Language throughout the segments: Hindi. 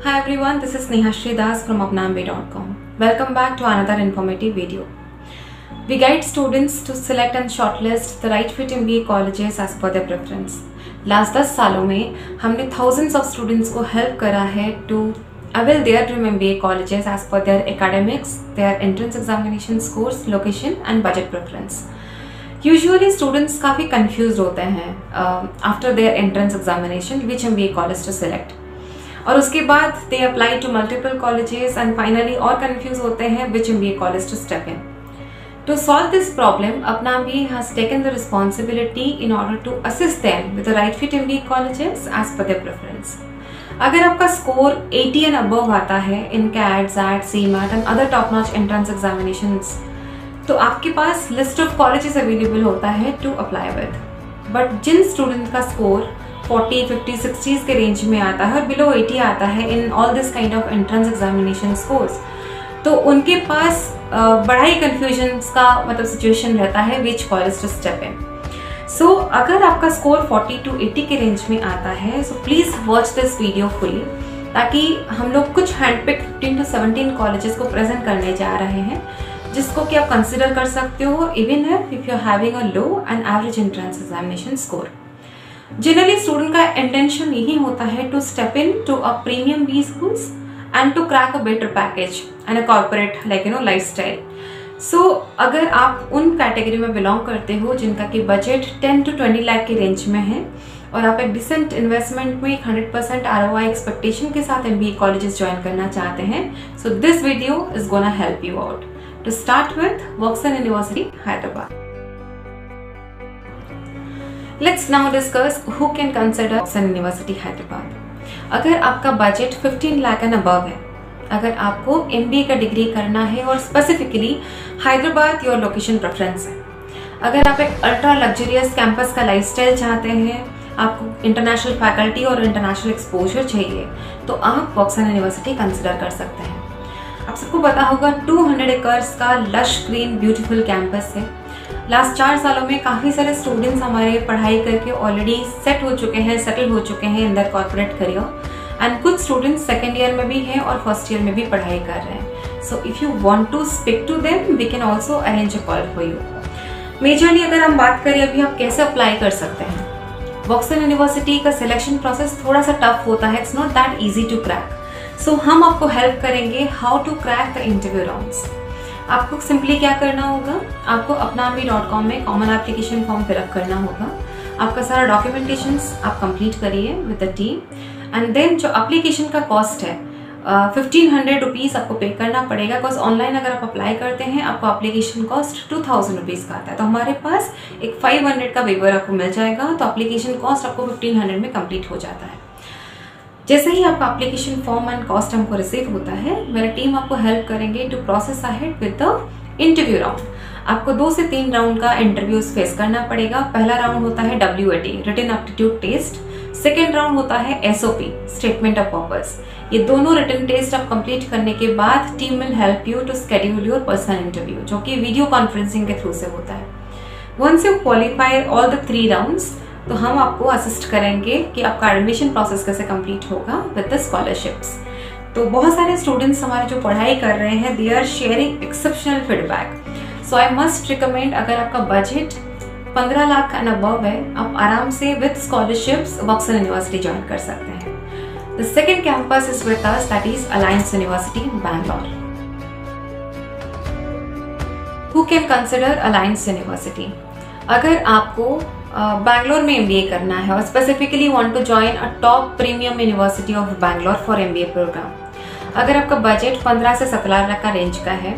Hi everyone, this is Snehashri Das from apnambe.com. Welcome back to another informative video. We guide students to select and shortlist the right fit MBA colleges as per their preference. Last 10 सालों में हमने thousands of students को help करा है to avail their dream MBA colleges as per their academics, their entrance examination scores, location and budget preference. Usually students काफ़ी confused होते हैं after their entrance examination which MBA college to select. और उसके बाद they apply to multiple colleges and finally और कंफ्यूज होते हैं which MBA college to step in. To solve this problem, Apnambe has taken the responsibility in order to assist them with the right fit MBA colleges as per their preference. अगर आपका स्कोर 80 and above आता है in CAT, SAT, CMAT and other top-notch entrance examinations, तो आपके पास लिस्ट ऑफ कॉलेजेस अवेलेबल होता है टू अप्लाई विद. बट जिन स्टूडेंट का स्कोर 40, 50, 60s के रेंज में आता है और बिलो 80 आता है in all this kind of entrance examination scores, तो उनके पास बड़ा ही कंफ्यूजन का मतलब सिचुएशन रहता है विच कॉलेज टू स्टेप इन. सो अगर आपका स्कोर 40 to 80 के रेंज में आता है, so please watch this video fully, ताकि हम लोग कुछ हैंडपिक 15 to 17 कॉलेजेस को प्रेजेंट करने जा रहे हैं जिसको कि आप कंसिडर कर सकते हो even if you are having a low and average entrance examination score. Generally student का इंटेंशन यही होता है to step into a premium B schools and to crack a better package and a corporate lifestyle. So अगर आप उन कैटेगरी में बिलोंग करते हो जिनका कि बजट 10 to 20 लाख के रेंज में है और आप एक डिसेंट इन्वेस्टमेंट में 100% ROI एक्सपेक्टेशन के साथ MBA कॉलेजेस ज्वाइन करना चाहते हैं, so this video is gonna help you out. To start with Woxsen University Hyderabad. Let's now discuss who can consider Voksan University Hyderabad. अगर आपका बजट 15 लाख एंड अबव है, अगर आपको MBA का डिग्री करना है और specifically Hyderabad your location preference है, अगर आप एक अल्ट्रा लग्जरियस कैंपस का लाइफस्टाइल चाहते हैं, आपको इंटरनेशनल फैकल्टी और इंटरनेशनल एक्सपोजर चाहिए, तो आप वॉक्सन यूनिवर्सिटी कंसिडर कर सकते हैं. आप सबको पता होगा 200 एकर्स का लश ग्रीन ब्यूटीफुल कैंपस है. लास्ट 4 सालों में काफ़ी सारे स्टूडेंट्स हमारे पढ़ाई करके ऑलरेडी सेटल हो चुके हैं इन दर कॉर्पोरेट करियर एंड कुछ स्टूडेंट्स सेकेंड ईयर में भी हैं और फर्स्ट ईयर में भी पढ़ाई कर रहे हैं. So if you want to speak to them we can also arrange a call for you. Majorly अगर हम बात करें अभी आप कैसे अप्लाई कर सकते हैं, वॉक्सन यूनिवर्सिटी का सिलेक्शन प्रोसेस थोड़ा सा टफ होता है. It's not that easy to crack. सो हम आपको हेल्प करेंगे how to crack the interview rounds. आपको सिंपली क्या करना होगा, आपको apnambe.com में कॉमन एप्लीकेशन फॉर्म फिलअप करना होगा. आपका सारा डॉक्यूमेंटेशंस आप कंप्लीट करिए with the team and then जो एप्लीकेशन का कॉस्ट है 1500 रुपीज़ आपको पे करना पड़ेगा. बिकॉज ऑनलाइन अगर आप अप्लाई करते हैं आपको एप्लीकेशन कॉस्ट 2000 रुपीज़ का आता है, तो हमारे पास एक 500 का वेवर आपको मिल जाएगा, तो एप्लीकेशन कॉस्ट आपको 1500 में कंप्लीट हो जाता है. जैसे ही आपका एप्लीकेशन फॉर्म एंड कॉस्ट हमको रिसीव होता है, मेरा टीम आपको हेल्प करेंगे to process ahead with the interview round. आपको 2 से 3 राउंड का इंटरव्यूज फेस करना पड़ेगा. पहला राउंड होता है WAT written aptitude test. Second round होता है SOP स्टेटमेंट ऑफ पर्पस. ये दोनों रिटन टेस्ट आप कंप्लीट करने के बाद team will help you to schedule your personal interview, जो कि वीडियो कॉन्फ्रेंसिंग के थ्रू से होता है. Once you qualify all the 3 rounds, तो हम आपको असिस्ट करेंगे कि आपका एडमिशन प्रोसेस कैसे कंप्लीट होगा विद द स्कॉलरशिप्स. तो बहुत सारे स्टूडेंट्स हमारे जो पढ़ाई कर रहे हैं they are sharing exceptional feedback. So I must recommend, अगर आपका बजट 15 लाख एंड अबव है, आप आराम से with scholarships Woxsen university join कर सकते हैं. The second campus is with us, that is Alliance university Bangalore. Who can consider Alliance university? अगर आपको बैंगलोर में MBA करना है और specifically want to join a top premium university of Bangalore for MBA program, अगर आपका बजट 15 से 17 लाख का रेंज का है,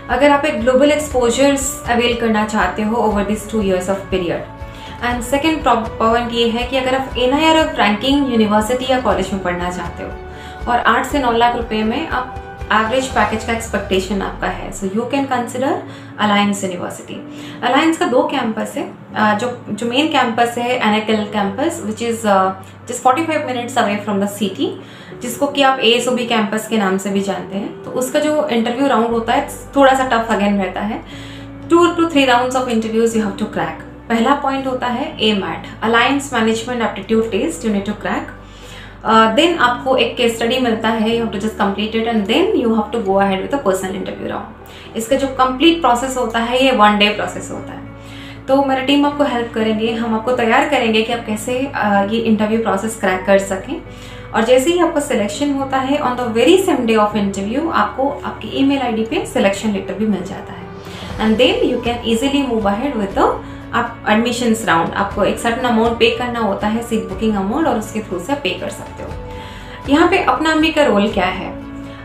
अगर आप एक ग्लोबल एक्सपोजर्स अवेल करना चाहते हो over this 2 years of period, and second point ये है कि अगर आप NIRF रैंकिंग यूनिवर्सिटी या कॉलेज में पढ़ना चाहते हो और 8 से 9 लाख रुपए में आप एवरेज पैकेज का एक्सपेक्टेशन आपका है, so you can consider Alliance University. Alliance का 2 कैंपस है. जो मेन कैंपस है एनएकएल campus which is just 45 minutes away from the city, जिसको कि आप ASOB कैंपस के नाम से भी जानते हैं. तो उसका जो इंटरव्यू राउंड होता है थोड़ा सा टफ अगेन रहता है. 2 to 3 rounds of interviews you have to crack. पहला पॉइंट होता है AMAT Alliance management aptitude test, you need to crack. Then आपको एक केस स्टडी मिलता है, you have to just complete it and then you have to go ahead with a personal interview round. इसका जो कंप्लीट प्रोसेस होता है ये 1 डे प्रोसेस होता है। तो मेरा टीम आपको हेल्प करेंगे, हम आपको तैयार करेंगे कि आप कैसे ये इंटरव्यू प्रोसेस क्रैक कर सकें। और जैसे ही आपका सिलेक्शन होता है on the very same day of interview आपको आपकी ईमेल आईडी पे सिलेक्शन लेटर भी मिल जाता है and then you can easily move ahead with the आप एडमिशंस राउंड। आपको एक सर्टेन अमाउंट पे करना होता है, सीट बुकिंग अमाउंट, और उसके थ्रू से पे कर सकते हो। यहाँ पे अपना एमबीए का रोल क्या है?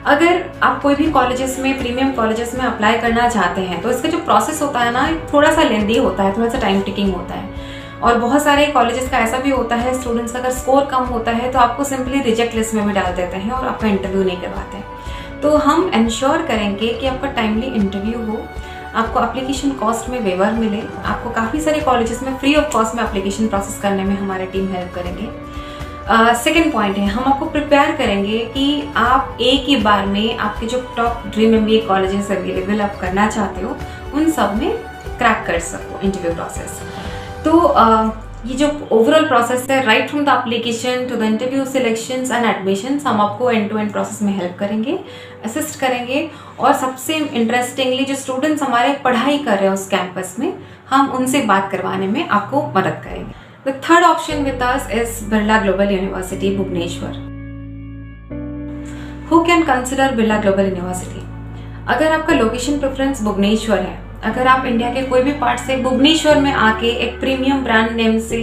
अगर आप कोई भी कॉलेजेस में, प्रीमियम कॉलेजेस में अप्लाई करना चाहते हैं तो इसका जो प्रोसेस होता है ना थोड़ा सा लेंदी होता है, थोड़ा सा टाइम टेकिंग होता है। और बहुत सारे कॉलेजेस का ऐसा भी होता है, स्टूडेंट्स का अगर स्कोर कम होता है तो आपको सिंपली रिजेक्ट लिस्ट में भी डाल देते हैं और आपका इंटरव्यू नहीं करवाते हैं। तो हम इंश्योर करेंगे कि आपका टाइमली इंटरव्यू हो, आपको एप्लीकेशन कॉस्ट में वेवर मिले। आपको काफ़ी सारे कॉलेजेस में फ्री ऑफ कॉस्ट में एप्लीकेशन प्रोसेस करने में हमारी टीम हेल्प करेंगे। सेकेंड पॉइंट है, हम आपको प्रिपेयर करेंगे कि आप एक ही बार में आपके जो top dream MBA colleges available आप करना चाहते हो उन सब में क्रैक कर सको इंटरव्यू प्रोसेस। तो ये जो ओवरऑल प्रोसेस है, right from the application to the interview, selections and admissions, हम आपको एंड टू एंड प्रोसेस में हेल्प करेंगे, असिस्ट करेंगे। और सबसे इंटरेस्टिंगली जो स्टूडेंट्स हमारे पढ़ाई कर रहे हैं उस कैंपस में, हम उनसे बात करवाने में आपको मदद करेंगे। The third option with us is Birla global university Bhubaneswar. Who can consider Birla global university? अगर आपका लोकेशन प्रेफरेंस भुवनेश्वर है, अगर आप इंडिया के कोई भी पार्ट से भुवनेश्वर में आके एक प्रीमियम ब्रांड नेम से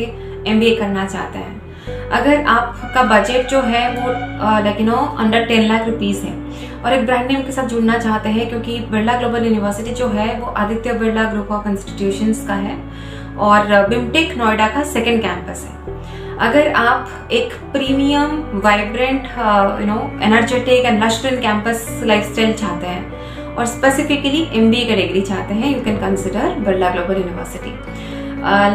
एमबीए करना चाहते हैं, अगर आपका बजट जो है वो अंडर 10 लाख रुपीस है और एक ब्रांड नेम के साथ जुड़ना चाहते हैं, क्योंकि बिरला ग्लोबल यूनिवर्सिटी जो है वो Aditya Birla group of institutions का है और बिमटेक नोएडा का सेकेंड कैंपस है। अगर आप एक premium vibrant energetic and lushed campus lifestyle चाहते हैं और स्पेसिफिकली एमबीए का डिग्री चाहते हैं, you can consider Birla global University.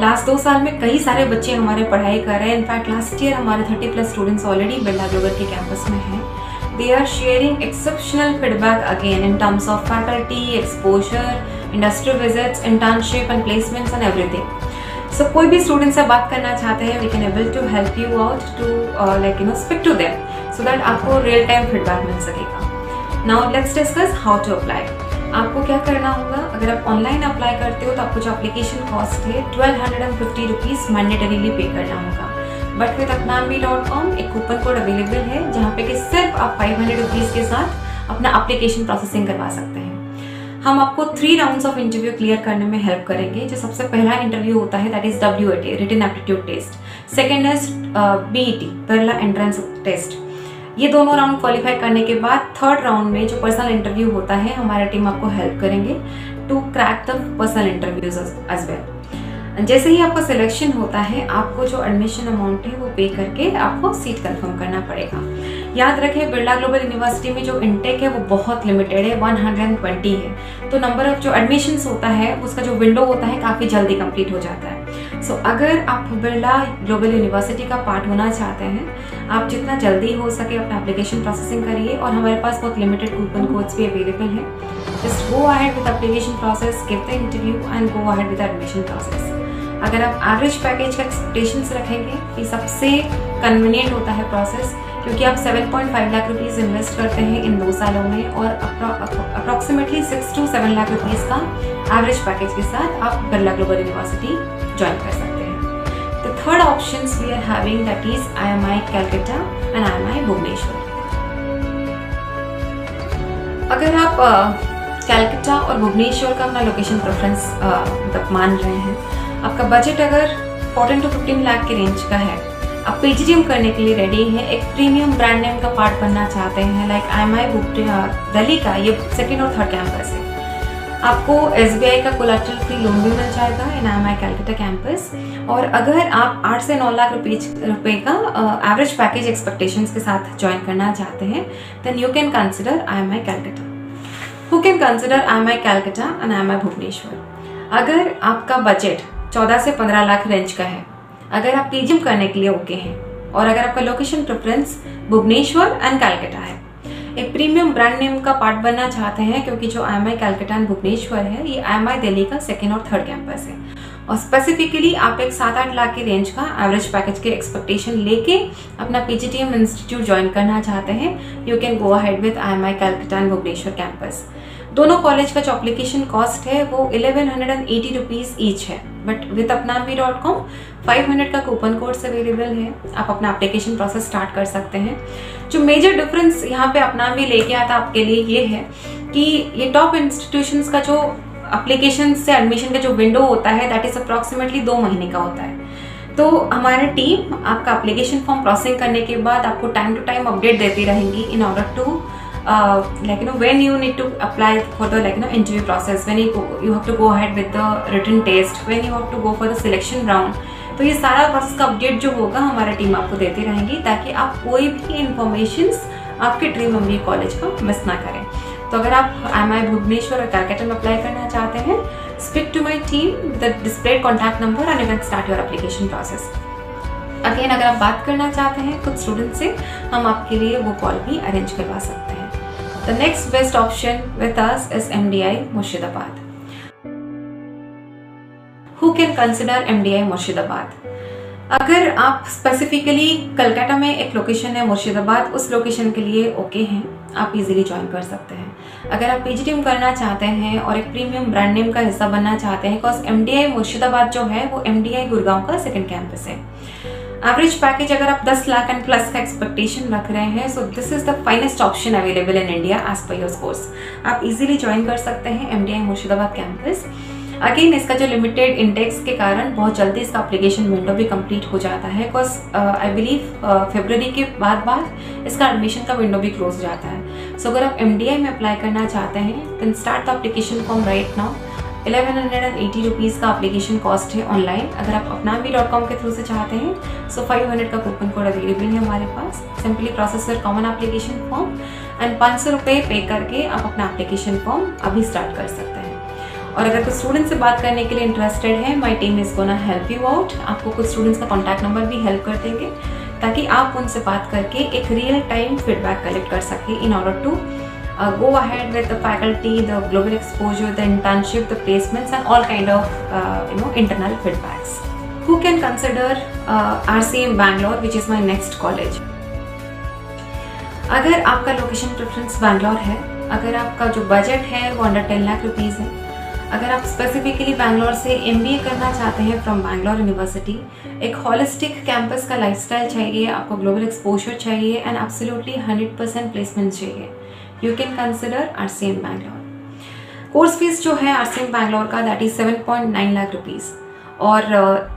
Last 2 साल में कई सारे बच्चे हमारे पढ़ाई कर रहे हैं। इनफैक्ट लास्ट ईयर हमारे 30+ स्टूडेंट्स ऑलरेडी बिरला ग्लोबल के कैंपस में हैं। They are sharing exceptional feedback again in terms of faculty, exposure, industrial visits, internship and placements and everything. So कोई भी स्टूडेंट से बात करना चाहते हैं, we can able to help you out to speak to them so that आपको रियल टाइम फीडबैक मिल सकेगा। Now let's discuss how to apply. आपको क्या करना होगा? अगर आप ऑनलाइन अप्लाई करते हो तो आपको जो एप्लीकेशन कॉस्ट है 1250 रुपीज मैंडेटरीली पे करना होगा। बट विद apnambi.com एक कूपन कोड अवेलेबल है जहाँ पे कि सिर्फ आप 500 रुपीज के साथ अपना एप्लीकेशन प्रोसेसिंग करवा सकते हैं। हम आपको 3 राउंड्स ऑफ इंटरव्यू क्लियर करने में हेल्प करेंगे। जो सबसे पहला इंटरव्यू होता है that is WAT, written aptitude test. Second is BET, Birla entrance test. ये दोनों राउंड क्वालिफाई करने के बाद थर्ड राउंड में जो पर्सनल इंटरव्यू होता है, हमारा टीम आपको हेल्प करेंगे to crack the personal interviews as well. जैसे ही आपका सिलेक्शन होता है, आपको जो एडमिशन अमाउंट है वो पे करके आपको सीट कंफर्म करना पड़ेगा। याद रखें, बिरला ग्लोबल यूनिवर्सिटी में जो इनटेक है वो बहुत लिमिटेड है, 120 है। तो नंबर ऑफ जो एडमिशंस होता है उसका जो विंडो होता है काफ़ी जल्दी कंप्लीट हो जाता है। सो अगर आप बिरला ग्लोबल यूनिवर्सिटी का पार्ट होना चाहते हैं, आप जितना जल्दी हो सके अपना एप्लीकेशन प्रोसेसिंग करिए और हमारे पास बहुत लिमिटेड कूपन कोड्स भी अवेलेबल हैं। Just go ahead with application process, give the interview and go ahead with admission process. अगर आप एवरेज पैकेज का एक्सपेक्टेशंस रखेंगे, ये सबसे कन्वीनियंट होता है प्रोसेस, क्योंकि आप 7.5 लाख रुपीज़ इन्वेस्ट करते हैं इन 2 सालों में और अप्रॉक्सीमेटली 6 to 7 लाख रुपीज़ का एवरेज पैकेज के साथ आप बिरला ग्लोबल यूनिवर्सिटी ज्वाइन कर सकते हैं। The third option we are having that is IMI Calcutta and IMI Bhubaneswar. अगर आप कैलकाटा और भुवनेश्वर का अपना लोकेशन प्रेफरेंस मान रहे हैं, आपका बजट अगर 14 to 15 लाख के रेंज का है, आप PGDM करने के लिए रेडी हैं, एक प्रीमियम ब्रांड नेम का पार्ट बनना चाहते हैं लाइक IMI दिल्ली का ये सेकेंड और थर्ड कैंपस है, आपको SBI का कोलैटरल फ्री लोन भी मिल जाएगा इन IMI कैलकाटा कैंपस। और अगर आप 8 से 9 लाख रुपए का एवरेज पैकेज एक्सपेक्टेशंस के साथ ज्वाइन करना चाहते हैं, then you can consider IMI Calcutta. Who can consider IMI Calcutta and IMI Bhubaneswar? अगर आपका बजट 14 से 15 लाख रेंज का है, अगर आप PGDM करने के लिए ओके हैं और अगर आपका location preference Bhubaneswar and Calcutta है, एक प्रीमियम ब्रांड नेम का पार्ट बनना चाहते हैं, क्योंकि जो IMI कैलकाटा एंड भुवनेश्वर है ये IMI दिल्ली का सेकेंड और थर्ड कैंपस है, और स्पेसिफिकली आप एक 7-8 लाख के रेंज का एवरेज पैकेज के एक्सपेक्टेशन लेके अपना पीजीटीएम इंस्टीट्यूट ज्वाइन करना चाहते हैं, you can go ahead with IMI Kolkata and Bhubaneswar campus. दोनों कॉलेज का जो एप्लीकेशन कॉस्ट है वो 1180 रुपीज ईच है, बट विद apnambi.com 500 का कूपन कोड्स अवेलेबल है। आप अपना एप्लीकेशन प्रोसेस स्टार्ट कर सकते हैं। जो मेजर डिफरेंस यहाँ पे अपनामी लेके आता आपके लिए ये है कि ये टॉप इंस्टीट्यूशंस का जो एप्लीकेशन से एडमिशन का जो विंडो होता है दैट इज अप्रॉक्सीमेटली 2 महीने का होता है। तो हमारी टीम आपका एप्लीकेशन फॉर्म प्रोसेसिंग करने के बाद आपको टाइम टू टाइम अपडेट देती रहेंगी in order to when you need to apply for the interview process, when you have to go ahead with the written test, when you have to go for the selection round। तो ये सारा प्रोसेस का अपडेट जो होगा हमारी टीम आपको देती रहेंगी ताकि आप कोई भी इंफॉर्मेशंस आपके ड्रीम MBA कॉलेज का मिस ना करें। तो अगर आप IMI भुवनेश्वर और कलकत्ता में अप्लाई करना चाहते हैं, speak to my team with the displayed contact number and you can start your application process. Again अगर आप बात करना चाहते हैं कुछ स्टूडेंट से, हम आपके लिए वो कॉल भी अरेंज करवा सकते हैं। The next best option with us is MDI Murshidabad. Who can consider MDI Murshidabad? अगर आप स्पेसिफिकली कलकत्ता में एक लोकेशन है मुर्शिदाबाद, उस लोकेशन के लिए ओके हैं, आप इजीली ज्वाइन कर सकते हैं। अगर आप पीजीटीएम करना चाहते हैं और एक प्रीमियम ब्रांड नेम का हिस्सा बनना चाहते हैं, बिकॉज MDI मुर्शिदाबाद जो है वो MDI गुड़गांव का सेकंड कैंपस है। एवरेज पैकेज अगर आप 10 लाख एंड प्लस का एक्सपेक्टेशन रख रहे हैं, so this is the finest option available in India as per your course. आप इजीली ज्वाइन कर सकते हैं MDI मुर्शिदाबाद कैंपस। अगेन इसका जो लिमिटेड इंडेक्स के कारण बहुत जल्दी इसका एप्लीकेशन विंडो भी कंप्लीट हो जाता है, बिकॉज आई बिलीव फरवरी के बाद इसका एडमिशन का विंडो भी क्लोज हो जाता है। सो अगर आप MDI में अप्लाई करना चाहते हैं then start the application form right now. 1180 rupees का एप्लीकेशन कॉस्ट है ऑनलाइन। अगर आप apnambi.com के थ्रू से चाहते हैं सो 500 का कूपन कोड अवेलेबल है हमारे पास। Simply process your common application form and 500 रुपये पे करके आप अपना एप्लीकेशन फॉर्म अभी स्टार्ट कर सकते हैं। और अगर कुछ स्टूडेंट से बात करने के लिए इंटरेस्टेड है, my team is gonna help you out. आपको कुछ स्टूडेंट्स का कॉन्टैक्ट नंबर भी हेल्प कर देंगे ताकि आप उनसे बात करके एक रियल टाइम फीडबैक कलेक्ट कर सके in order to go ahead with the faculty, the global exposure, the internship, the placements and all kind of internal feedbacks. Who can consider RCM Bangalore, which is my next college? अगर आपका लोकेशन प्रेफरेंस बैंगलोर है, अगर आपका जो बजट है वो अंडर 10 लाख रुपीज़ है, अगर आप स्पेसिफिकली बैंगलोर से MBA करना चाहते हैं फ्रॉम बैंगलोर यूनिवर्सिटी, एक हॉलिस्टिक कैंपस का लाइफस्टाइल चाहिए, आपको ग्लोबल एक्सपोजर चाहिए एंड एब्सोल्युटली 100% प्लेसमेंट चाहिए, you can consider RCM Bangalore. Course fees जो है RCM बैंगलोर का दैट इज 7.9 लाख रुपीज़ और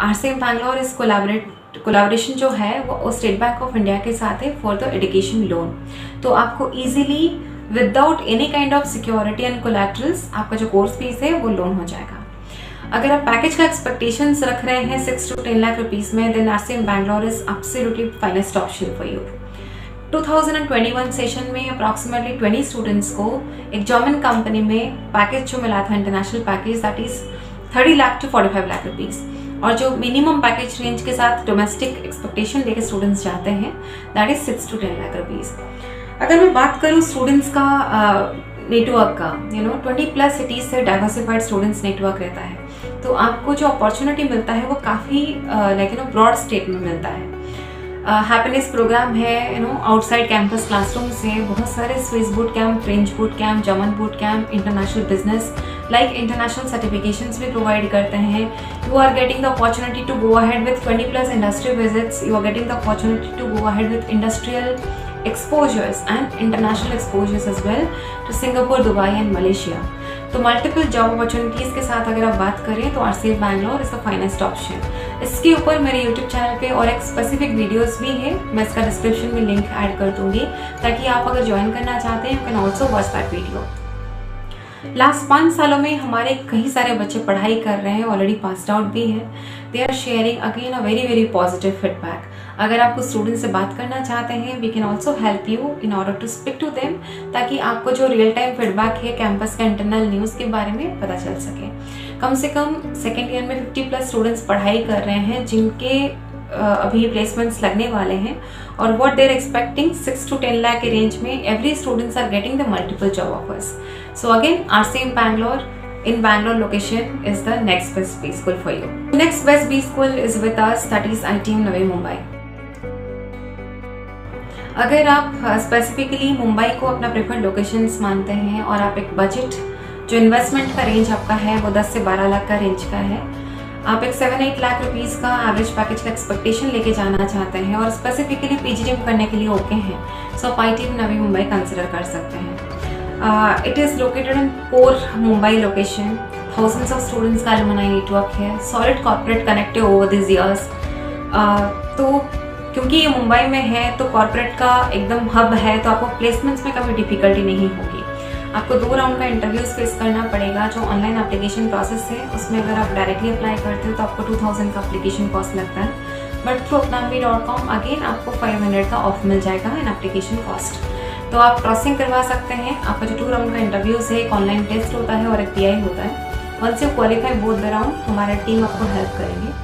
RCM बैंगलोर इस कोलैबोरेशन जो है वो स्टेट बैंक ऑफ इंडिया के साथ है फॉर द एजुकेशन लोन। तो आपको easily without any kind of security and collaterals आपका जो कोर्स फीस है वो लोन हो जाएगा। अगर आप पैकेज का एक्सपेक्टेशंस रख रहे हैं 6 to 10 लाख रुपीज़ में, then RCM Bangalore is absolutely finest option for you. 2021 session में अप्रॉक्सीमेटली 20 स्टूडेंट्स को एक जर्मन कंपनी में पैकेज जो मिला था, international package that is 30 lakh to 45 lakh rupees, और जो मिनिमम पैकेज रेंज के साथ डोमेस्टिक एक्सपेक्टेशन लेके स्टूडेंट्स जाते हैं that is 6 to 10 lakh rupees. अगर मैं बात करूँ स्टूडेंट्स का नेटवर्क का, 20+ सिटीज से डाइवर्सिफाइड स्टूडेंट्स नेटवर्क रहता है, तो आपको जो अपॉर्चुनिटी मिलता है वो काफ़ी ब्रॉड स्टेट में मिलता है। हैप्पीनेस प्रोग्राम है, आउटसाइड कैंपस क्लासरूम्स है, बहुत सारे Swiss boot camp, French boot camp, German boot camp, international business like international certifications भी प्रोवाइड करते हैं। You are getting the opportunity to go ahead with 20+ industry visits, you are getting the opportunity to go ahead with industrial exposures and international exposures as well to Singapore, Dubai and Malaysia। तो मल्टीपल जॉब अपॉर्चुनिटीज़ के साथ अगर आप बात करें तो RCM Bangalore is the finest option. इसके ऊपर मेरे YouTube चैनल पे और एक स्पेसिफिक वीडियोस भी है, मैं इसका डिस्क्रिप्शन में लिंक ऐड कर दूंगी ताकि आप अगर ज्वाइन करना चाहते हैं you can also watch that video. Last 5 सालों में हमारे कई सारे बच्चे पढ़ाई कर रहे हैं, ऑलरेडी पास्ड आउट भी है। They are sharing again a very very positive feedback. अगर आप कुछ स्टूडेंट से बात करना चाहते हैं we can also help you in order to speak to them, ताकि आपको जो रियल टाइम फीडबैक है कैंपस का इंटरनल न्यूज़ के बारे में पता चल सके। कम से कम सेकेंड ईयर में 50+ स्टूडेंट्स पढ़ाई कर रहे हैं जिनके अभी प्लेसमेंट्स लगने वाले हैं, और व्हाट देर एक्सपेक्टिंग 6 to 10 लाख के रेंज में every students are getting the multiple job offers. So again RCM Bangalore in Bangalore location is the next best B school for you. Next best B school is with us, that is ITM Navi Mumbai. अगर आप स्पेसिफिकली मुंबई को अपना प्रेफर्ड लोकेशंस मानते हैं और आप एक बजट जो इन्वेस्टमेंट का रेंज आपका है वो 10 से 12 लाख का रेंज का है, आप एक 7-8 लाख रुपीस का एवरेज पैकेज का एक्सपेक्टेशन लेके जाना चाहते हैं और स्पेसिफिकली पीजीडीएम करने के लिए ओके हैं, सो आप ITM नवी मुंबई कंसिडर कर सकते हैं. It is located in core Mumbai location. Thousands of students का alumni network है. Solid corporate connected over these years. तो क्योंकि ये मुंबई में है तो कॉर्पोरेट का एकदम हब है, तो आपको प्लेसमेंट्स में कभी डिफिकल्टी नहीं होगी. आपको 2 राउंड का इंटरव्यूज फेस करना पड़ेगा. जो ऑनलाइन एप्लीकेशन प्रोसेस है उसमें अगर आप डायरेक्टली अप्लाई करते हो तो आपको 2000 का एप्लीकेशन कॉस्ट लगता है, बट थ्रू apnambi.com अगेन आपको 500 का ऑफ मिल जाएगा इन एप्लीकेशन कॉस्ट. तो आप क्रॉसिंग करवा सकते हैं. आपका जो 2 राउंड का इंटरव्यूज है, एक ऑनलाइन टेस्ट होता है और एक PI होता है. Once you qualify both the round, हमारा टीम आपको हेल्प करेंगे.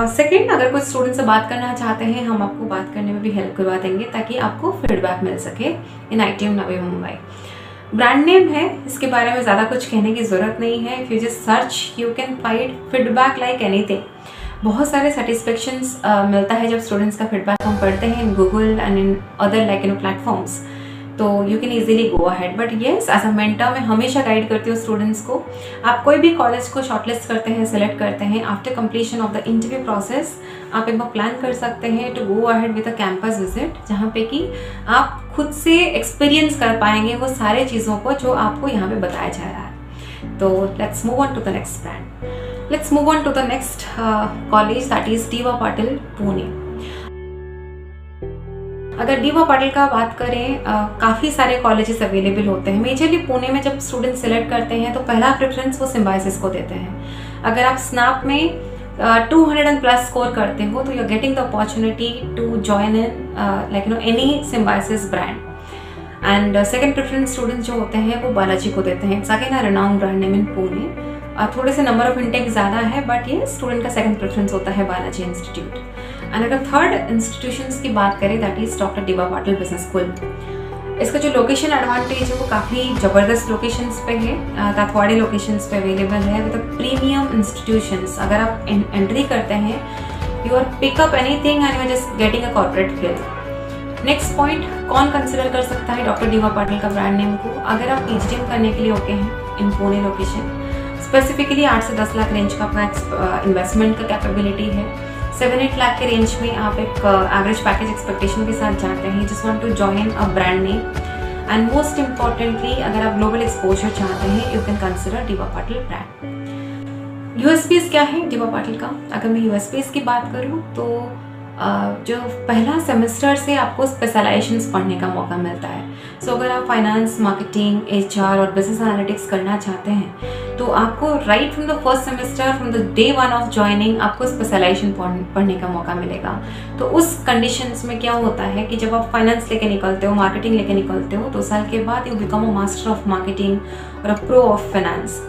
सेकेंड, अगर कोई स्टूडेंट से बात करना चाहते हैं, हम आपको बात करने में भी हेल्प करवा देंगे ताकि आपको फीडबैक मिल सके इन ITM Navi Mumbai. Brand name है, इसके बारे में ज़्यादा कुछ कहने की ज़रूरत नहीं है. If you just search you can find feedback like anything. बहुत सारे सेटिस्फेक्शंस मिलता है जब स्टूडेंट्स का फीडबैक हम पढ़ते हैं in Google and in other like platforms, तो you can easily go ahead. But yes, as a mentor मैं हमेशा गाइड करती हूँ स्टूडेंट्स को. आप कोई भी कॉलेज को शॉर्टलिस्ट करते हैं, सिलेक्ट करते हैं, after completion of the interview process आप एक बार प्लान कर सकते हैं to go ahead with a campus visit, जहाँ पे कि आप खुद से एक्सपीरियंस कर पाएंगे वो सारे चीज़ों को जो आपको यहाँ पे बताया जा रहा है. तो let's move on to the next brand. Let's move on to the next college, that is DY Patil Pune. अगर DY Patil का बात करें, काफ़ी सारे कॉलेजेस अवेलेबल होते हैं. मेजरली पुणे में जब स्टूडेंट सेलेक्ट करते हैं तो पहला प्रेफरेंस वो सिम्बायोसिस को देते हैं. अगर आप स्नैप में 200+ स्कोर करते हो तो you are getting the opportunity to join in like any Symbiosis brand. And second preference students जो होते हैं वो बालाजी को देते हैं. It's again a renowned brand name in Pune. थोड़े से नंबर ऑफ इंटेक ज़्यादा है, बट ये स्टूडेंट का सेकंड प्रेफरेंस होता है बालाजी इंस्टीट्यूट. एंड अगर थर्ड इंस्टीट्यूशंस की बात करें, that is doctor DY Patil business school. इसका जो लोकेशन एडवांटेज है वो काफ़ी ज़बरदस्त लोकेशंस पे है. ताथवाड़े लोकेशंस पे अवेलेबल है विद प्रीमियम इंस्टीट्यूशंस. अगर आप एंट्री करते हैं, you are pickup anything and you are just getting a corporate feel. Next point, कौन कंसिडर कर सकता है डॉक्टर DY Patil का ब्रांड नेम को? अगर आप PGDM करने के लिए ओके हैं इन पुणे लोकेशन, स्पेसिफिकली 8 से 10 लाख रेंज का आपका इन्वेस्टमेंट का कैपेबिलिटी है. 7-8 लाख के रेंज में आप एक एवरेज पैकेज एक्सपेक्टेशन के साथ जाते हैं. Just want to join a brand name. And most importantly, अगर आप ग्लोबल एक्सपोजर चाहते हैं, you can consider DY Patil brand. USPs क्या है DY Patil का? अगर मैं USPs की बात करूँ तो जो पहला सेमेस्टर से आपको स्पेशलाइजेशंस पढ़ने का मौका मिलता है. सो अगर आप फाइनेंस, मार्केटिंग, HR और बिजनेस एनालिटिक्स करना चाहते हैं तो आपको right from the first semester, from the day 1 of joining, आपको स्पेशलाइजेशन पढ़ने का मौका मिलेगा. तो उस कंडीशंस में क्या होता है कि जब आप फाइनेंस लेके निकलते हो, मार्केटिंग लेके निकलते हो, 2 साल के बाद you become a master of marketing और a pro of finance.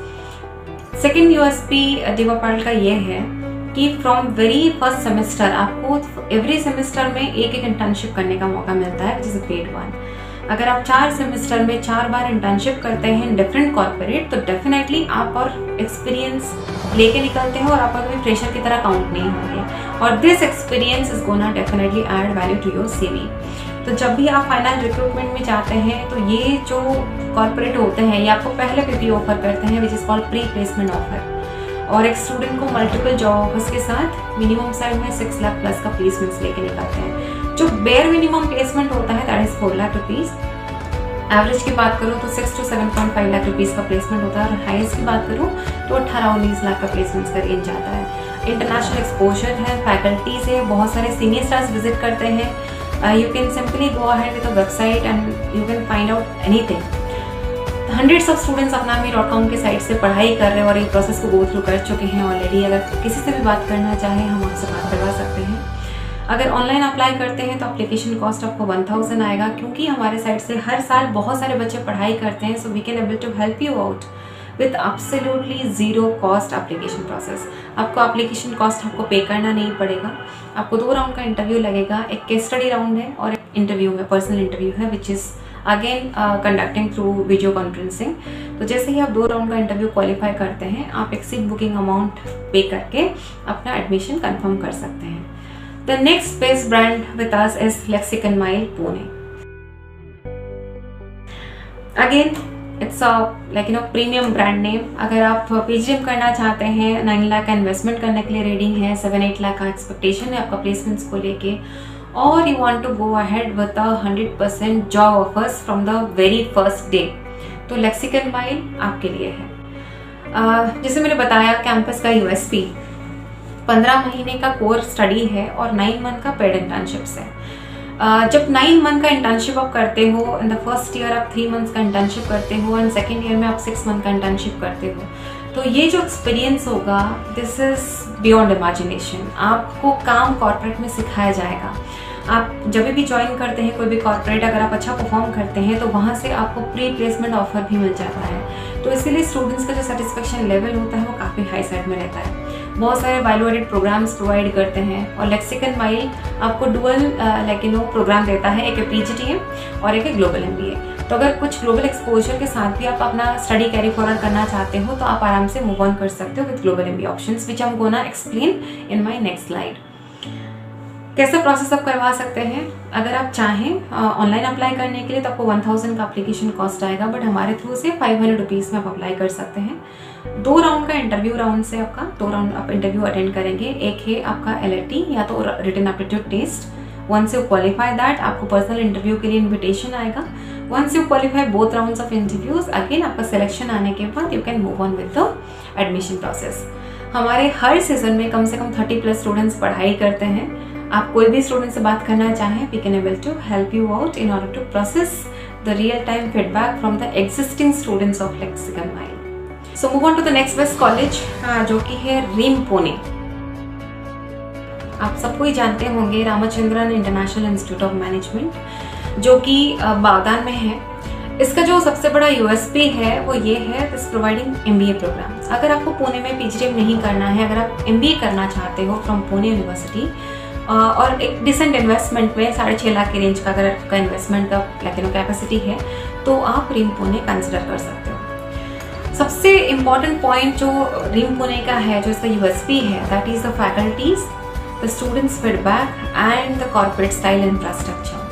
Second USP DY Patil का ये है कि फ्रॉम वेरी फर्स्ट सेमेस्टर आपको एवरी सेमेस्टर में एक इंटर्नशिप करने का मौका मिलता है, which is a paid one. अगर आप 4 सेमेस्टर में 4 बार इंटर्नशिप करते हैं इन डिफरेंट कॉर्पोरेट, तो डेफिनेटली आप और एक्सपीरियंस लेके निकलते हैं और आप कभी फ्रेशर की तरह काउंट नहीं होंगे. और this experience is gonna definitely add value to your CV. तो जब भी आप फाइनल रिक्रूटमेंट में जाते हैं तो ये जो कॉर्पोरेट होते हैं ये आपको पहले PPO ऑफर करते हैं, विच is called pre placement offer. और एक स्टूडेंट को मल्टीपल जॉब ऑफर्स के साथ मिनिमम साइड में 6 लाख प्लस का प्लेसमेंट्स लेके निकलते हैं. जो बेयर मिनिमम प्लेसमेंट होता है that is 4 lakh rupees. Average की बात करूँ तो 6 to 7.5 लाख रुपीज का प्लेसमेंट होता है. और हाईएस्ट की बात करूँ तो 18-19 लाख का प्लेसमेंट्स का रेंज आता है. इंटरनेशनल एक्सपोजर है, फैकल्टीज है, बहुत सारे सीनियर स्टार्स विजिट करते हैं. You can simply go ahead with a website and you can find out anything. Hundreds of students apnambi.com के साइट से पढ़ाई कर रहे हैं और ये प्रोसेस को गो थ्रू कर चुके हैं ऑलरेडी. अगर किसी से भी बात करना चाहें, हम आपसे बात करवा सकते हैं. अगर ऑनलाइन अप्लाई करते हैं तो एप्लीकेशन कॉस्ट आपको 1000 आएगा, क्योंकि हमारे साइड से हर साल बहुत सारे बच्चे पढ़ाई करते हैं. So we can able to help you out with absolutely 0 cost application process. आपको एप्लीकेशन कॉस्ट आपको पे करना नहीं पड़ेगा. आपको 2 राउंड का इंटरव्यू लगेगा. एक केस स्टडी राउंड है और एक इंटरव्यू है, पर्सनल इंटरव्यू है, which is again conducting through video conferencing. तो जैसे ही आप 2 राउंड का इंटरव्यू क्वालिफाई करते हैं, आप एक सीट बुकिंग अमाउंट पे करके अपना एडमिशन कंफर्म कर सकते हैं। The next best brand with us is lexicon MILE Pune. Again it's premium brand name. अगर आप पीजीएम करना चाहते हैं, 9 लाख का इन्वेस्टमेंट करने के लिए रेडी हैं, 7-8 लाख का एक्सपेक्टेशन है आपका प्लेसमेंट्स को लेके, और you want to go ahead with 100% job offers from the very first day, तो लेक्सिकन माइल आपके लिए है। जैसे मैंने बताया, कैंपस का यूएसपी 15 महीने का कोर स्टडी है और 9 मंथ का पेड इंटर्नशिप्स है। जब 9 मंथ का इंटर्नशिप आप करते हो, इन द फर्स्ट ईयर आप 3 मंथ्स का इंटर्नशिप करते हो एंड सेकेंड ईयर में आप 6 मंथ का इंटर्नशिप करते हो, तो ये जो एक्सपीरियंस होगा, दिस इज बियॉन्ड इमेजिनेशन। आपको काम कॉर्पोरेट में सिखाया जाएगा। आप जब भी ज्वाइन करते हैं कोई भी कॉर्पोरेट, अगर आप अच्छा परफॉर्म करते हैं तो वहाँ से आपको प्री प्लेसमेंट ऑफर भी मिल जाता है। तो इसीलिए स्टूडेंट्स का जो सेटिस्फेक्शन लेवल होता है वो काफ़ी हाई साइड में रहता है। बहुत सारे वैल्यू एडेड प्रोग्राम्स प्रोवाइड करते हैं, और लेक्सिकन माइल आपको डुअल प्रोग्राम देता है, एक पीजीटीएम और एक ग्लोबल एमबीए। तो अगर कुछ ग्लोबल एक्सपोजर के साथ भी आप अपना स्टडी कैरी फॉरवर्ड करना चाहते हो तो आप आराम से मूव ऑन कर सकते हो with global MBA options, which I am gonna explain in my next slide. कैसा प्रोसेस आप करवा सकते हैं? अगर आप चाहें ऑनलाइन अप्लाई करने के लिए तो आपको 1000 का एप्लीकेशन कॉस्ट आएगा, बट हमारे थ्रू से 500 रुपीज़ में आप अप्लाई कर सकते हैं। 2 राउंड का इंटरव्यू राउंड से आपका 2 राउंड आप इंटरव्यू अटेंड करेंगे। एक है आपका LAT या तो written aptitude test. Once you qualify that, आपको पर्सनल इंटरव्यू के लिए इन्विटेशन आएगा। Once you qualify both rounds of interviews, again आपका सिलेक्शन आने के बाद you can move on with the admission process. हमारे हर सीजन में कम से कम 30+ स्टूडेंट्स पढ़ाई करते हैं। आप कोई भी स्टूडेंट से बात करना चाहें, we can able to help you out in order to process the real time feedback from the existing students of Lexicon MILE. So move on to the next best college, जो कि है रीम पुणे। आप सबको ही जानते होंगे, Ramachandran international institute of management, जो कि बागदान में है। इसका जो सबसे बड़ा यूएसपी है वो ये है, दिस प्रोवाइडिंग एमबीए प्रोग्राम। अगर आपको पुणे में पीजीटीएम नहीं करना है, अगर आप एमबीए करना चाहते हो फ्रॉम पुणे यूनिवर्सिटी और एक डिसेंट इन्वेस्टमेंट में 6.5 लाख की रेंज का अगर आपका इन्वेस्टमेंट का कैपेसिटी है, तो आप रीम पुणे कंसिडर कर सकते हो। सबसे इम्पॉर्टेंट पॉइंट जो रीम पुणे का है, जो इसका यूएसपी है, that is the faculties, the students feedback and the corporate style infrastructure.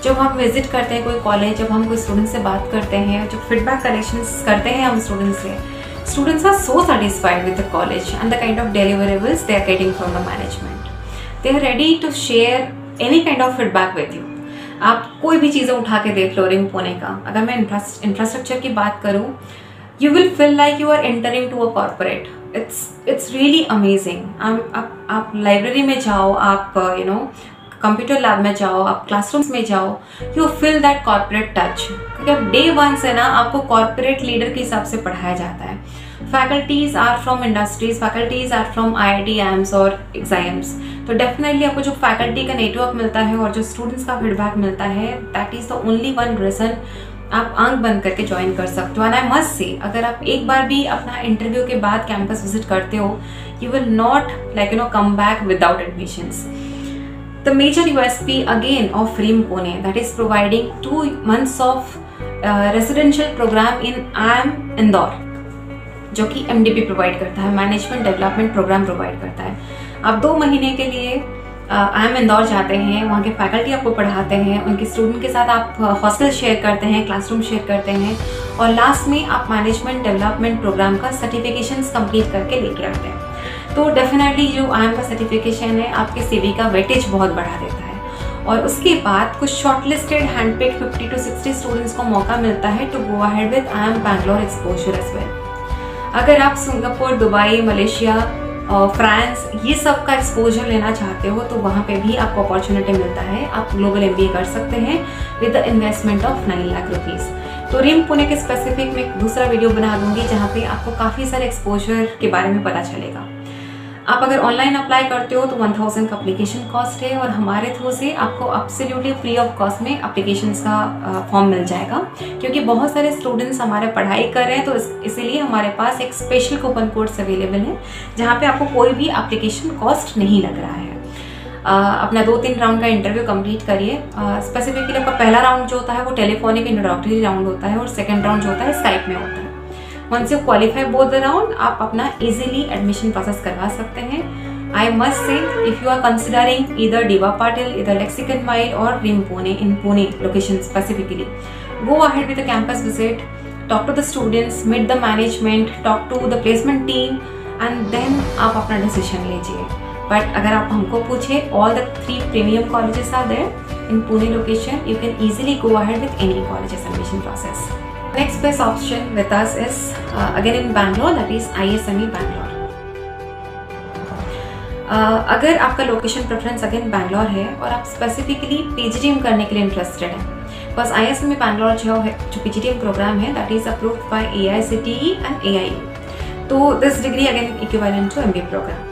जब हम विजिट करते हैं कोई कॉलेज, जब हम कोई स्टूडेंट से बात करते हैं, जब फीडबैक कलेक्शंस करते हैं हम स्टूडेंट्स से, students are so satisfied with the college and the kind of deliverables they are getting from the management. They are ready to share any kind of feedback with you. आप कोई भी चीज़ें उठा के देख लो रीम पुणे का। अगर मैं इंफ्रास्ट्रक्चर की बात करूँ, you will feel like you are entering to a corporate. It's really amazing. आप लाइब्रेरी में जाओ, आप कंप्यूटर लैब में जाओ, आप क्लासरूम्स में जाओ, you feel that corporate touch, क्योंकि अब डे 1 से ना आपको कॉर्पोरेट लीडर के हिसाब से पढ़ाया जाता है। Faculties are from industries, faculties are from IIT और एग्जाम्स। तो डेफिनेटली आपको जो फैकल्टी का नेटवर्क मिलता है और जो स्टूडेंट्स का फीडबैक मिलता है, that is the only one reason आप आंख बंद करके ज्वाइन कर सकते हो। एंड आई मस्ट से, अगर आप एक बार भी अपना इंटरव्यू के बाद कैंपस विजिट करते हो, you will not come back without admissions. The major USP again of रीम Pune, that is providing 2 months of residential program in IIM Indore, जो कि MDP प्रोवाइड करता है, मैनेजमेंट डेवलपमेंट प्रोग्राम प्रोवाइड करता है। आप 2 महीने के लिए IIM इंदौर जाते हैं, वहाँ के फैकल्टी आपको पढ़ाते हैं, उनके स्टूडेंट के साथ आप हॉस्टल शेयर करते हैं, क्लासरूम शेयर करते हैं, और लास्ट में आप मैनेजमेंट डेवलपमेंट प्रोग्राम का सर्टिफिकेशंस कंप्लीट करके लेके आते हैं। तो डेफिनेटली जो IIM का सर्टिफिकेशन है, आपके CV का वेटेज बहुत बढ़ा देता है। और उसके बाद कुछ शॉर्टलिस्टेड हैंडपिक 50 to 60 स्टूडेंट्स को मौका मिलता है to go ahead with IIM Bangalore exposure as well. अगर आप सिंगापुर, दुबई, मलेशिया, फ्रांस, ये सब का एक्सपोजर लेना चाहते हो, तो वहाँ पे भी आपको अपॉर्चुनिटी मिलता है। आप ग्लोबल MBA कर सकते हैं with the investment of 9 lakh rupees. तो रीम पुणे के स्पेसिफिक में एक दूसरा वीडियो बना दूंगी, जहाँ पे आपको काफ़ी सारे एक्सपोजर के बारे में पता चलेगा। आप अगर ऑनलाइन अप्लाई करते हो तो 1000 का एप्लीकेशन कॉस्ट है, और हमारे थ्रू से आपको एब्सोल्युटली फ्री ऑफ कॉस्ट में एप्लीकेशंस का फॉर्म मिल जाएगा, क्योंकि बहुत सारे स्टूडेंट्स हमारे पढ़ाई कर रहे हैं। तो इसीलिए हमारे पास एक स्पेशल कूपन कोड्स अवेलेबल है, जहाँ पे आपको कोई भी एप्लीकेशन कॉस्ट नहीं लग रहा है। अपना 2-3 राउंड का इंटरव्यू कंप्लीट करिए। स्पेसिफिकली आपका पहला राउंड जो होता है वो टेलीफोनिक इंट्रोडक्टरी राउंड होता है और सेकंड राउंड जो होता है स्काइप में होता है। Once you qualify both the round, आप अपना इजीली एडमिशन प्रोसेस करवा सकते हैं। I must say if you are considering either D Y Patil, either Lexicon MILE और RIM Pune in Pune location specifically, go ahead with the campus visit, talk to the students, meet the management, talk to the placement team and then आप अपना डिसीजन लीजिए। बट अगर आप हमको पूछे, all the 3 premium colleges are there in Pune location, you can easily go ahead with any college's admission process. Next best option with us is again in Bangalore, that is ISME Bangalore. अगर आपका लोकेशन प्रेफरेंस अगेन बैंगलोर है और आप स्पेसिफिकली PGDM करने के लिए इंटरेस्टेड हैं, बस ISME बैंगलोर जो PGDM प्रोग्राम है that is approved by AICTE and AIU, तो this degree again equivalent to MBA program.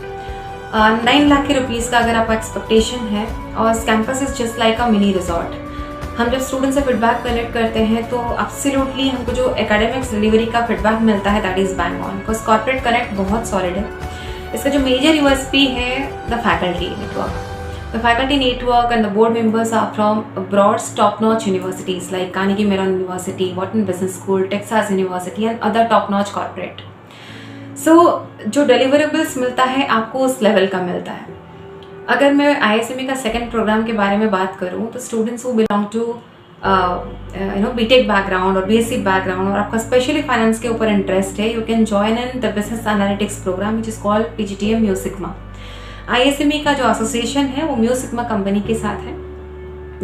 9 lakh के रुपीज़ का अगर आपका एक्सपेक्टेशन है और campus is just like a mini resort. हम जब स्टूडेंट से फीडबैक कलेक्ट करते हैं तो एब्सोल्युटली हमको जो एकेडमिक्स डिलीवरी का फीडबैक मिलता है that is bang on, because corporate connect बहुत सॉलिड है। इसका जो मेजर USP है the faculty network. The faculty network and the board members are from abroad top-notch universities like Carnegie Mellon University, Wharton Business School, Texas University and other top-notch corporate. So, जो deliverables मिलता है आपको उस लेवल का मिलता है। अगर मैं ISME का सेकेंड प्रोग्राम के बारे में बात करूँ तो students who belong to BTech background और BSc बैकग्राउंड और आपका स्पेशली फाइनेंस के ऊपर इंटरेस्ट है, you can join in the business analytics program which is called PGDM mu sigma. ISME का जो एसोसिएशन है वो म्यू सिग्मा कंपनी के साथ है,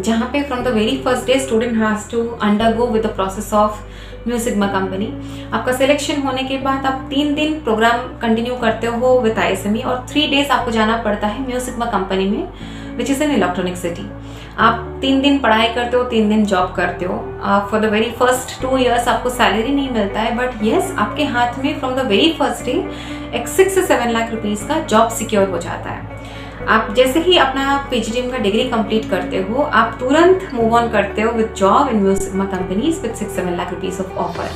जहाँ पे from the very first day student has to undergo with the process of mu sigma company. आपका सिलेक्शन होने के बाद आप 3 दिन प्रोग्राम कंटिन्यू करते हो विद ISME और 3 डेज आपको जाना पड़ता है म्यू सिग्मा कंपनी में which is an electronic city. आप 3 दिन पढ़ाई करते हो, 3 दिन जॉब करते हो। For the very first 2 years आपको सैलरी नहीं मिलता है, बट येस आपके हाथ में from the very first day एक 6 से 7 लाख रुपीज का जॉब सिक्योर हो जाता है। आप जैसे ही अपना PGDM का डिग्री कंप्लीट करते हो, आप तुरंत मूव ऑन करते हो with job in mu sigma companies with 6-7 lakh rupees of offer.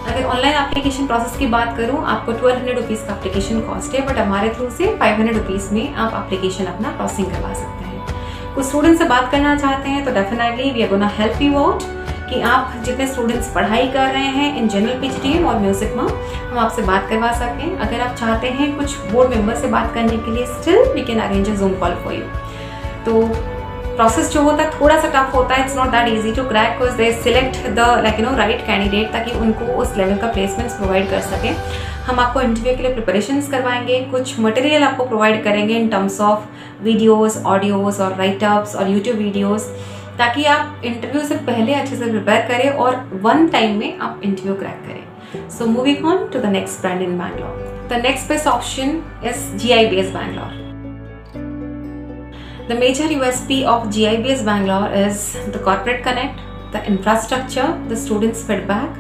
अगर ऑनलाइन एप्लीकेशन प्रोसेस की बात करूं, आपको 1200 रुपीज का एप्लीकेशन कॉस्ट है, बट हमारे थ्रू से 500 रुपीज में आप एप्लीकेशन अपना प्रोसेसिंग करवा सकते हैं। कुछ स्टूडेंट से बात करना चाहते हैं तो definitely we are gonna help you out कि आप जितने स्टूडेंट्स पढ़ाई कर रहे हैं इन जनरल PGDM और म्यू सिग्मा, हम आपसे बात करवा सकें। अगर आप चाहते हैं कुछ बोर्ड मेंबर से बात करने के लिए, still we can arrange a Zoom call for you. तो प्रोसेस जो होता है थोड़ा सा टफ होता है, it's not that easy to crack, because they select the right candidate ताकि उनको उस लेवल का प्लेसमेंट्स प्रोवाइड कर सकें। हम आपको इंटरव्यू के लिए प्रिपरेशंस करवाएंगे, कुछ मटेरियल आपको प्रोवाइड करेंगे इन टर्म्स ऑफ वीडियोस, ऑडियोज और राइटअप्स और यूट्यूब वीडियोस, ताकि आप इंटरव्यू से पहले अच्छे से प्रिपेयर करें और 1 टाइम में आप इंटरव्यू क्रैक करें। So moving on to the next brand in Bangalore, the next best option is GIBS Bangalore. The major USP of GIBS Bangalore is the corporate connect, the infrastructure, the students' feedback,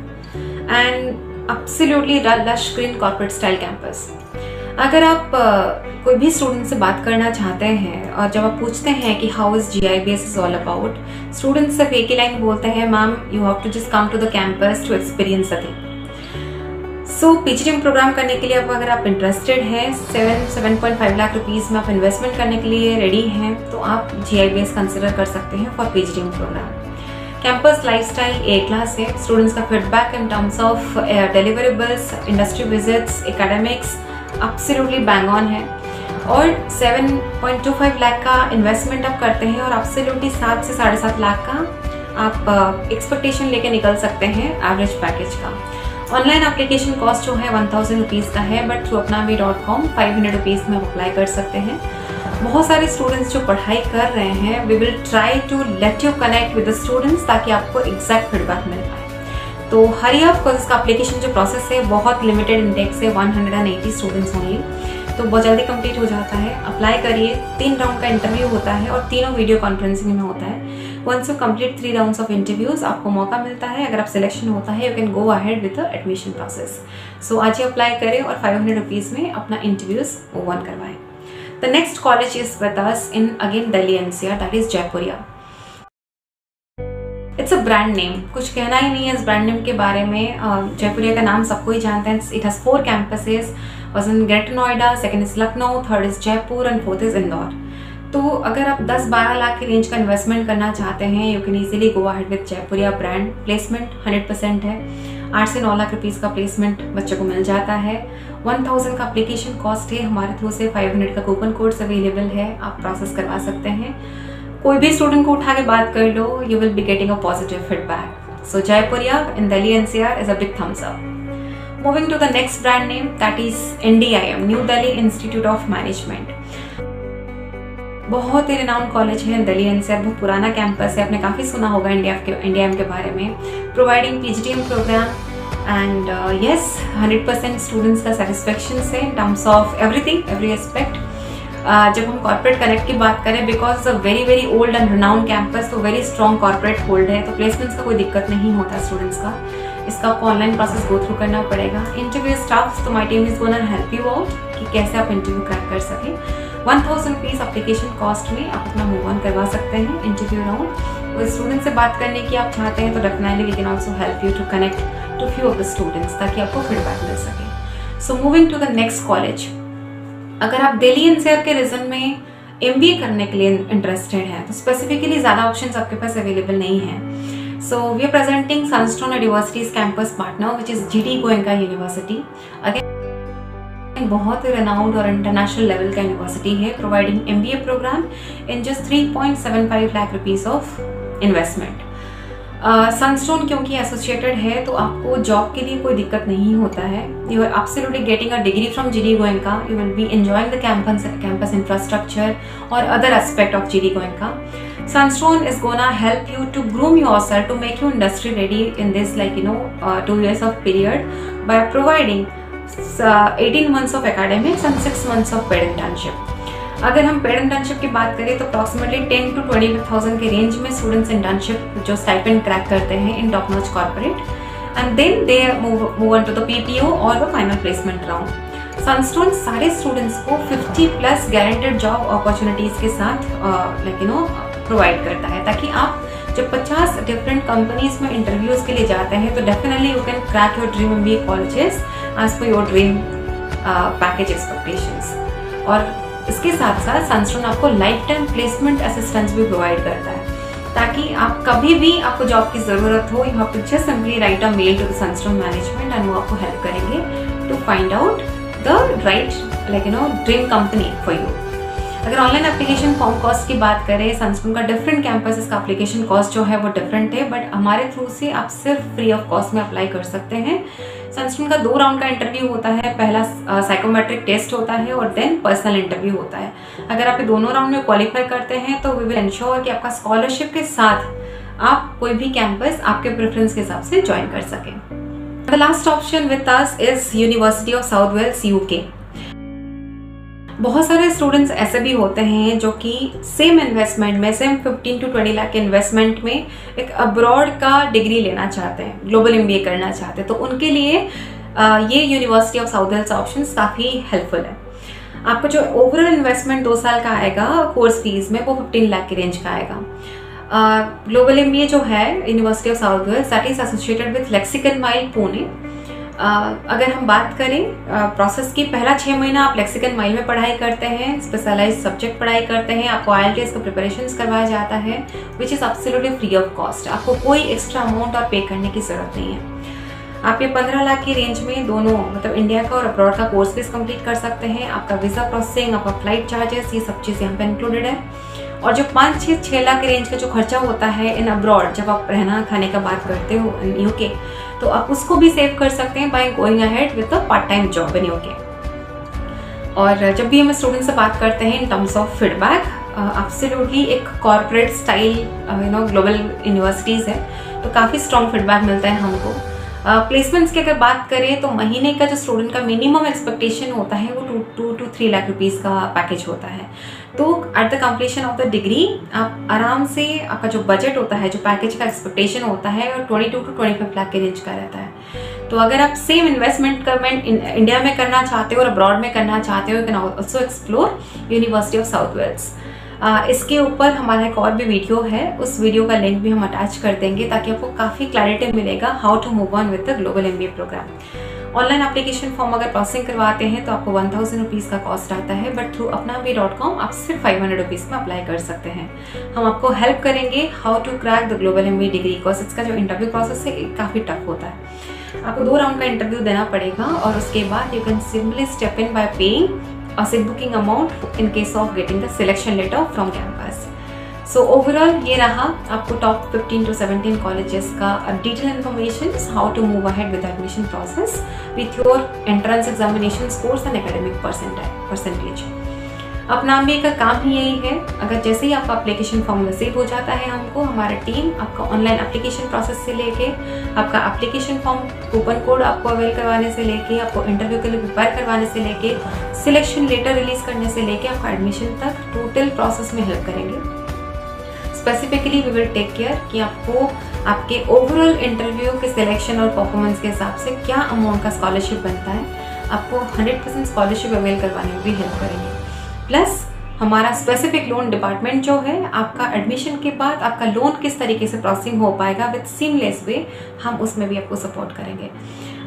and absolutely lush green corporate style campus. अगर आप कोई भी स्टूडेंट से बात करना चाहते हैं और जब आप पूछते हैं कि how is GIBS is all about, students सिर्फ एक ही लाइन बोलते हैं, ma'am you have to just come to the campus to experience the thing. So PGDM program करने के लिए अगर आप इंटरेस्टेड हैं, 7.5 लाख रुपीज़ में आप इन्वेस्टमेंट करने के लिए रेडी हैं, तो आप GIBS कंसिडर कर सकते हैं for PGDM program. Campus lifestyle A class है, स्टूडेंट्स का feedback in terms of deliverables, industry visits, academics absolutely bang on है, और 7.25 लाख का इन्वेस्टमेंट आप करते हैं और एब्सोल्युटली 7 से 7.5 लाख का आप एक्सपेक्टेशन लेके निकल सकते हैं एवरेज पैकेज का। ऑनलाइन एप्लीकेशन कॉस्ट जो है 1000 रुपीज़ का है, बट थ्रू apname.com 500 रुपीज़ में अप्लाई कर सकते हैं। बहुत सारे स्टूडेंट्स जो पढ़ाई कर रहे हैं, we will try to let you connect with the students ताकि आपको एग्जैक्ट फीडबैक मिल पाए। तो हरी अप, बिकॉज इसका एप्लीकेशन जो प्रोसेस है बहुत लिमिटेड इंडेक्स है, 180 स्टूडेंट्स ओनली, तो बहुत जल्दी कंप्लीट हो जाता है। अप्लाई करिए, 3 राउंड का इंटरव्यू होता है और तीनों वीडियो कॉन्फ्रेंसिंग में होता है। Once you complete 3 rounds of interviews, आपको मौका मिलता है, अगर आप सिलेक्शन होता है you can go ahead with the admission process. So आज ही अप्लाई करें और 500 रुपीज़ में अपना इंटरव्यूज मूव ऑन करवाएं। The next college is with us in again Delhi NCR, that is Jaipuria. It's a brand name, कुछ कहना ही नहीं है इस ब्रांड नेम के बारे में। जयपुरिया का नाम सबको ही जानते हैं। It has 4 campuses, was in Greater Noida, second is Lucknow, third is Jaipur and fourth is Indore। तो अगर आप 10-12 लाख के रेंज का इन्वेस्टमेंट करना चाहते हैं, you can easily go ahead with Jaipuria brand. Placement 100% है। 8 से 9 लाख रुपीज़ का प्लेसमेंट बच्चों को मिल जाता है। 1000 का एप्लीकेशन कॉस्ट है। हमारे थ्रू से 500 का कूपन कोड्स अवेलेबल है, आप प्रोसेस करवा सकते हैं। कोई भी स्टूडेंट को उठा के बात कर लो, you will be getting a positive feedback. So Jaipuria in Delhi NCR is a big thumbs up. Moving to the next brand name, that is NDIM, New Delhi Institute of Management। बहुत ही रिनाउंड कॉलेज है दिल्ली NCR, बहुत पुराना कैंपस है, आपने काफ़ी सुना होगा NDIM के बारे में। Providing PGDM program and yes 100% students का सेटिस्फेक्शन से in terms of everything, every aspect. जब हम कॉर्पोरेट कनेक्ट की बात करें, because very very old and renowned campus, तो वेरी स्ट्रॉन्ग कॉर्पोरेट होल्ड है, तो प्लेसमेंट्स का कोई दिक्कत नहीं होता स्टूडेंट्स का। इसका आपको ऑनलाइन प्रोसेस गो थ्रू करना पड़ेगा। इंटरव्यू स्टाफ, तो my team is gonna help you out कि कैसे आप इंटरव्यू क्रैक कर सकें। 1000 रुपीज़ एप्लीकेशन कॉस्ट में आप अपना मूव ऑन करवा सकते हैं इंटरव्यू राउंड। कोई स्टूडेंट से बात करने की आप चाहते हैं तो definitely we can also help you to connect to few of the students, ताकि आपको फीडबैक मिल सके। So moving to the next college, अगर आप दिल्ली NCR के रीजन में MBA करने के लिए इंटरेस्टेड हैं, तो स्पेसिफिकली ज़्यादा ऑप्शंस आपके पास अवेलेबल नहीं है। So we are presenting Sunstone University's campus partner, which is GD Goenka University. Again, बहुत ही renowned और international level का यूनिवर्सिटी है, providing MBA program in just 3.75 lakh rupees of investment. Sunstone क्योंकि एसोसिएटेड है, तो आपको जॉब के लिए कोई दिक्कत नहीं होता है। You are absolutely getting a degree from GD Goenka. You will be enjoying the campus infrastructure or other aspect of GD Goenka. Sunstone is gonna help you to groom yourself to make you industry ready in this 2 years of period by providing 18 months of academics and 6 months of paid internship. अगर हम पेड इंटर्नशिप की बात करें तो अप्रॉक्सीमेटली 10 to 25,000 के रेंज में स्टूडेंट्स इंटर्नशिप जो स्टाइपेंड क्रैक करते हैं in top notch corporate, and then they move on to the PPO और the final placement round. Sunstone सारे स्टूडेंट्स को 50+ गारंटेड जॉब अपॉर्चुनिटीज के साथ प्रोवाइड करता है, ताकि आप जब 50 डिफरेंट कंपनीज में इंटरव्यूज के लिए जाते हैं तो definitely you can crack your dream MBA colleges as per your dream package expectations. और इसके साथ साथ सनस्टोन आपको लाइफ टाइम प्लेसमेंट असिस्टेंस भी प्रोवाइड करता है, ताकि आप कभी भी आपको जॉब की जरूरत हो, you have to just simply write a mail to the Sunstone management and वो आपको हेल्प करेंगे to find out the right dream company for you. अगर ऑनलाइन एप्लीकेशन फॉर्म कॉस्ट की बात करें, सनस्टोन का डिफरेंट कैंपस का एप्लीकेशन कॉस्ट जो है वो डिफरेंट है, बट हमारे थ्रू से आप सिर्फ फ्री ऑफ कॉस्ट में अप्लाई कर सकते हैं। सनस्टोन का 2 राउंड का इंटरव्यू होता है, पहला साइकोमेट्रिक टेस्ट होता है और देन पर्सनल इंटरव्यू होता है। अगर आप ये दोनों राउंड में क्वालिफाई करते हैं तो वी विल इंश्योर कि आपका स्कॉलरशिप के साथ आप कोई भी कैंपस आपके प्रेफरेंस के हिसाब से ज्वाइन कर सकें। The last option with us is university of South Wales UK। बहुत सारे स्टूडेंट्स ऐसे भी होते हैं जो कि सेम इन्वेस्टमेंट में, सेम 15 to 20 लाख के इन्वेस्टमेंट में एक अब्रॉड का डिग्री लेना चाहते हैं, ग्लोबल MBA करना चाहते हैं, तो उनके लिए ये university of South Wales options काफ़ी हेल्पफुल है। आपको जो ओवरऑल इन्वेस्टमेंट 2 साल का आएगा कोर्स फीस में, वो 15 लाख के रेंज का आएगा। ग्लोबल MBA जो है university of South Wales, that is associated with Lexicon MILE Pune. अगर हम बात करें प्रोसेस की, पहला 6 महीना आप लेक्सिकन माइल में पढ़ाई करते हैं, स्पेशलाइज्ड सब्जेक्ट पढ़ाई करते हैं, आपको IELTS का प्रिपरेशंस करवाया जाता है, which is absolutely free of cost. आपको कोई एक्स्ट्रा अमाउंट और पे करने की जरूरत नहीं है। आप ये 15 लाख की रेंज में दोनों इंडिया का और अब्रॉड का कोर्स फीस कंप्लीट कर सकते हैं। आपका वीज़ा प्रोसेसिंग, आपका फ्लाइट चार्जेस, ये सब चीज़ यहाँ पे इंक्लूडेड है। और जो 5-6 लाख के रेंज का जो खर्चा होता है इन अब्रॉड, जब आप रहना खाने का बात करते हो इन UK, तो आप उसको भी सेव कर सकते हैं by going ahead with a part time job in UK। और जब भी हम स्टूडेंट से बात करते हैं इन टर्म्स ऑफ फीडबैक, एब्सोल्युटली एक कॉर्पोरेट स्टाइल ग्लोबल यूनिवर्सिटीज़ है, तो काफ़ी स्ट्रॉन्ग फीडबैक मिलता है हमको। प्लेसमेंट्स की अगर बात करें तो महीने का जो स्टूडेंट का मिनिमम एक्सपेक्टेशन होता है वो 2 to 3 लाख रुपीज़ का पैकेज होता है। तो at the completion of the degree आप आराम से, आपका जो बजट होता है, जो पैकेज का एक्सपेक्टेशन होता है, और 22 to 25 लाख के रेंज का रहता है। तो अगर आप सेम इन्वेस्टमेंट इंडिया में करना चाहते हो और अब्रॉड में करना चाहते हो, you can also explore university of South Wales. इसके ऊपर हमारा एक और भी वीडियो है, उस वीडियो का लिंक भी हम अटैच कर देंगे, ताकि आपको काफ़ी क्लैरिटी मिलेगा how to move on with the global MBA program. Online application form अगर प्रोसेसिंग करवाते हैं तो आपको 1000 रुपीज़ का कॉस्ट आता है, बट थ्रू apnambi.com आप सिर्फ 500 रुपीज़ में अप्लाई कर सकते हैं। हम आपको हेल्प करेंगे how to crack the global MBA degree course. इसका जो इंटरव्यू प्रोसेस है काफ़ी टफ होता है। आपको 2 राउंड का इंटरव्यू देना पड़ेगा और उसके बाद you can simply step in by paying a seat booking amount in case of getting the selection letter from campus. So overall ये रहा आपको top 15 to 17 colleges का detailed information how to move ahead with the admission process with your entrance examination scores and academic percentage. अपनाम्बी का काम ही यही है, अगर जैसे ही आपका एप्लीकेशन फॉर्म रिसीव हो जाता है हमको, हमारा टीम आपका ऑनलाइन एप्लीकेशन प्रोसेस से लेके आपका एप्लीकेशन फॉर्म कूपन कोड आपको अवेल करवाने से लेके आपको इंटरव्यू के लिए प्रिपेयर करवाने से लेके सिलेक्शन लेटर रिलीज करने से लेके आपका एडमिशन तक टोटल प्रोसेस में हेल्प करेंगे। Specifically we will take care कि आपको आपके ओवरऑल इंटरव्यू के सिलेक्शन और परफॉर्मेंस के हिसाब से क्या अमाउंट का स्कॉलरशिप बनता है, आपको 100% स्कॉलरशिप अवेल करवाने में भी हेल्प करेंगे। प्लस हमारा स्पेसिफिक लोन डिपार्टमेंट जो है, आपका एडमिशन के बाद आपका लोन किस तरीके से प्रोसेसिंग हो पाएगा विद सीमलेस वे, हम उसमें भी आपको सपोर्ट करेंगे।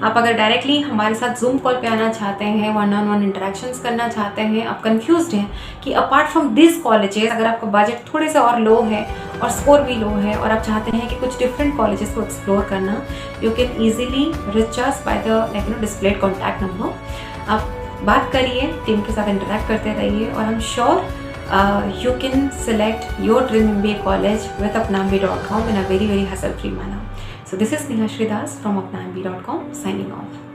आप अगर डायरेक्टली हमारे साथ जूम कॉल पे आना चाहते हैं, 1-on-1 इंटरेक्शंस करना चाहते हैं, आप कंफ्यूज्ड हैं कि अपार्ट फ्रॉम दिस कॉलेजेस अगर आपका बजट थोड़े से और लो है और स्कोर भी लो है और आप चाहते हैं कि कुछ डिफरेंट कॉलेजेस को एक्सप्लोर करना, you can easily rich us by the displayed contact number. आप बात करिए, टीम के साथ इंटरेक्ट करते रहिए और I am sure you can select your dream MBA college with apnambi.com in a very hassle-free manner. So this is Neha Shridas from apnambi.com signing off.